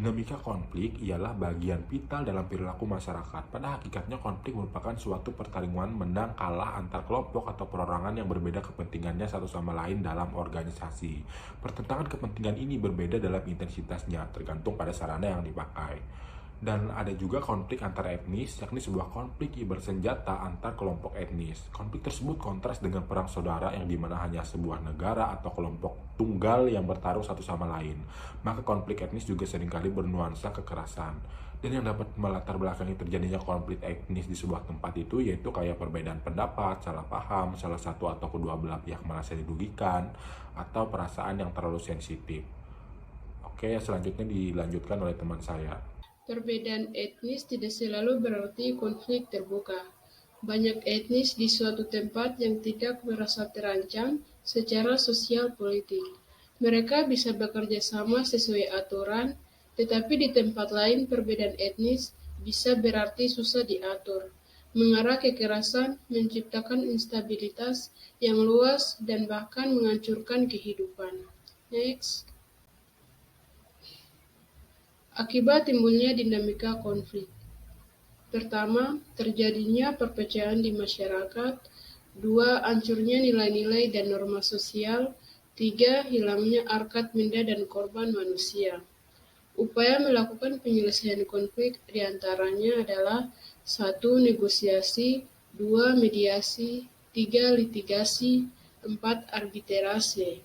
Dinamika konflik ialah bagian vital dalam perilaku masyarakat. Pada hakikatnya konflik merupakan suatu pertarungan menang kalah antar kelompok atau perorangan yang berbeda kepentingannya satu sama lain dalam organisasi. Pertentangan kepentingan ini berbeda dalam intensitasnya, tergantung pada sarana yang dipakai. Dan ada juga konflik antar etnis, yakni sebuah konflik bersenjata antar kelompok etnis. Konflik tersebut kontras dengan perang saudara yang dimana hanya sebuah negara atau kelompok tunggal yang bertarung satu sama lain. Maka konflik etnis juga seringkali bernuansa kekerasan. Dan yang dapat melatar belakangi terjadinya konflik etnis di sebuah tempat itu yaitu kayak perbedaan pendapat, salah paham, salah satu atau kedua belah pihak merasa dirugikan, atau perasaan yang terlalu sensitif. Oke, selanjutnya dilanjutkan oleh teman saya. Perbedaan etnis tidak selalu berarti konflik terbuka. Banyak etnis di suatu tempat yang tidak merasa terancam secara sosial politik. Mereka bisa bekerja sama sesuai aturan, tetapi di tempat lain perbedaan etnis bisa berarti susah diatur, mengarah kekerasan, menciptakan instabilitas yang luas, dan bahkan menghancurkan kehidupan. Next. Akibat timbulnya dinamika konflik. Pertama, terjadinya perpecahan di masyarakat. Dua, hancurnya nilai-nilai dan norma sosial. Tiga, hilangnya harkat benda dan korban manusia. Upaya melakukan penyelesaian konflik diantaranya adalah 1. Negosiasi, 2. Mediasi, 3. Litigasi, 4. Arbitrase.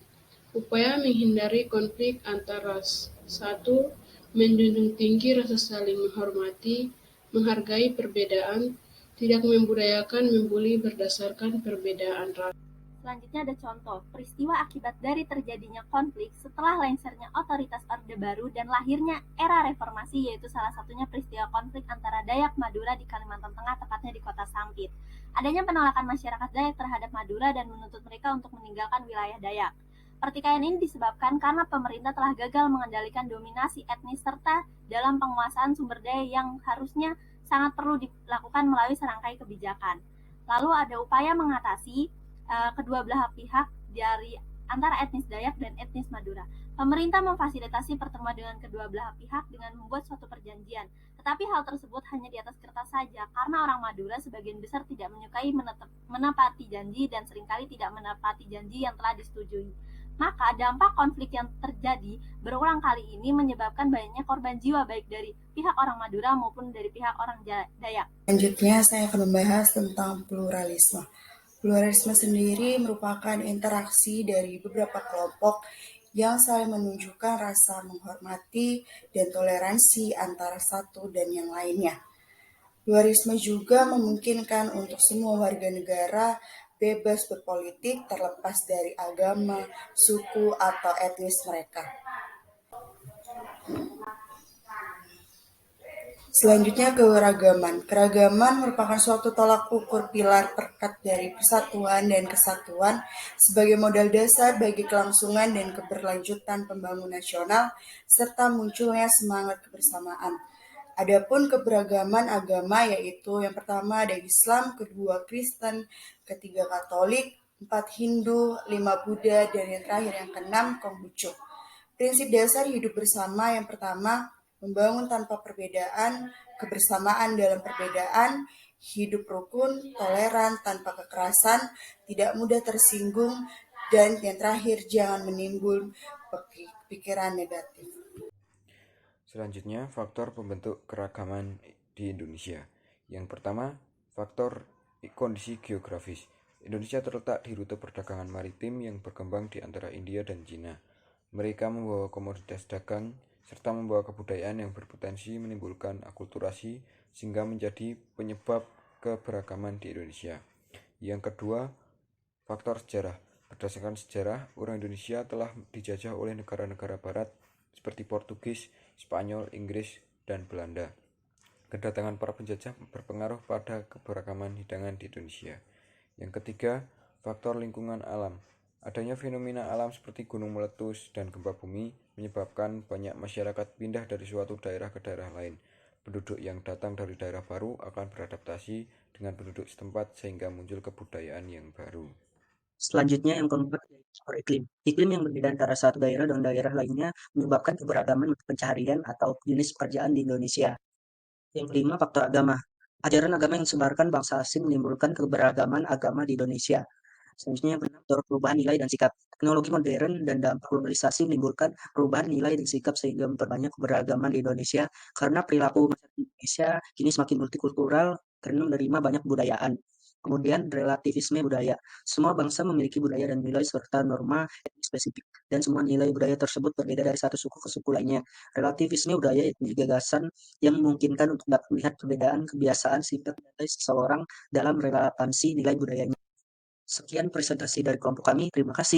Upaya menghindari konflik antar ras. 1. Menjunjung tinggi rasa saling menghormati, menghargai perbedaan, tidak membudayakan membuli berdasarkan perbedaan ras. Selanjutnya ada contoh, peristiwa akibat dari terjadinya konflik setelah lengsernya otoritas Orde Baru dan lahirnya era reformasi, yaitu salah satunya peristiwa konflik antara Dayak Madura di Kalimantan Tengah, tepatnya di kota Sampit. Adanya penolakan masyarakat Dayak terhadap Madura dan menuntut mereka untuk meninggalkan wilayah Dayak. Pertikaian ini disebabkan karena pemerintah telah gagal mengendalikan dominasi etnis serta dalam penguasaan sumber daya yang harusnya sangat perlu dilakukan melalui serangkai kebijakan. Lalu ada upaya mengatasi kedua belah pihak dari antara etnis Dayak dan etnis Madura. Pemerintah memfasilitasi pertemuan dengan kedua belah pihak dengan membuat suatu perjanjian. Tetapi hal tersebut hanya di atas kertas saja karena orang Madura sebagian besar tidak menyukai menepati janji dan seringkali tidak menepati janji yang telah disetujui. Maka dampak konflik yang terjadi berulang kali ini menyebabkan banyaknya korban jiwa baik dari pihak orang Madura maupun dari pihak orang Dayak. Selanjutnya saya akan membahas tentang pluralisme. Pluralisme sendiri merupakan interaksi dari beberapa kelompok yang saling menunjukkan rasa menghormati dan toleransi antara satu dan yang lainnya. Pluralisme juga memungkinkan untuk semua warga negara bebas berpolitik terlepas dari agama, suku, atau etnis mereka. Selanjutnya keberagaman. Keragaman merupakan suatu tolak ukur pilar perekat dari persatuan dan kesatuan sebagai modal dasar bagi kelangsungan dan keberlanjutan pembangunan nasional serta munculnya semangat kebersamaan. Adapun keberagaman agama yaitu yang pertama ada Islam, kedua Kristen, ketiga Katolik, 4 Hindu, 5 Buddha, dan yang terakhir yang keenam Konghucu. Prinsip dasar hidup bersama yang pertama, membangun tanpa perbedaan, kebersamaan dalam perbedaan, hidup rukun, toleran, tanpa kekerasan, tidak mudah tersinggung, dan yang terakhir jangan menimbul pikiran negatif. Selanjutnya, faktor pembentuk keragaman di Indonesia. Yang pertama, faktor kondisi geografis. Indonesia terletak di rute perdagangan maritim yang berkembang di antara India dan Cina. Mereka membawa komoditas dagang serta membawa kebudayaan yang berpotensi menimbulkan akulturasi sehingga menjadi penyebab keberagaman di Indonesia. Yang kedua, faktor sejarah. Berdasarkan sejarah, orang Indonesia telah dijajah oleh negara-negara barat seperti Portugis, Spanyol, Inggris, dan Belanda. Kedatangan para penjajah berpengaruh pada keberagaman hidangan di Indonesia. Yang ketiga, faktor lingkungan alam. Adanya fenomena alam seperti gunung meletus dan gempa bumi menyebabkan banyak masyarakat pindah dari suatu daerah ke daerah lain. Penduduk yang datang dari daerah baru akan beradaptasi dengan penduduk setempat sehingga muncul kebudayaan yang baru. Selanjutnya yang keempat yaitu faktor iklim. Iklim yang berbeda antara satu daerah dan daerah lainnya menyebabkan keberagaman pencaharian atau jenis pekerjaan di Indonesia. Yang kelima, faktor agama. Ajaran agama yang disebarkan bangsa asing menimbulkan keberagaman agama di Indonesia. Selanjutnya yang keenam, faktor perubahan nilai dan sikap. Teknologi modern dan dampak globalisasi menimbulkan perubahan nilai dan sikap sehingga memperbanyak keberagaman di Indonesia karena perilaku masyarakat Indonesia kini semakin multikultural karena menerima banyak budayaan. Kemudian relativisme budaya. Semua bangsa memiliki budaya dan nilai serta norma etnik spesifik dan semua nilai budaya tersebut berbeda dari satu suku ke suku lainnya. Relativisme budaya itu gagasan yang memungkinkan untuk dapat melihat perbedaan kebiasaan sifat nilai seseorang dalam relevansi nilai budayanya. Sekian presentasi dari kelompok kami. Terima kasih.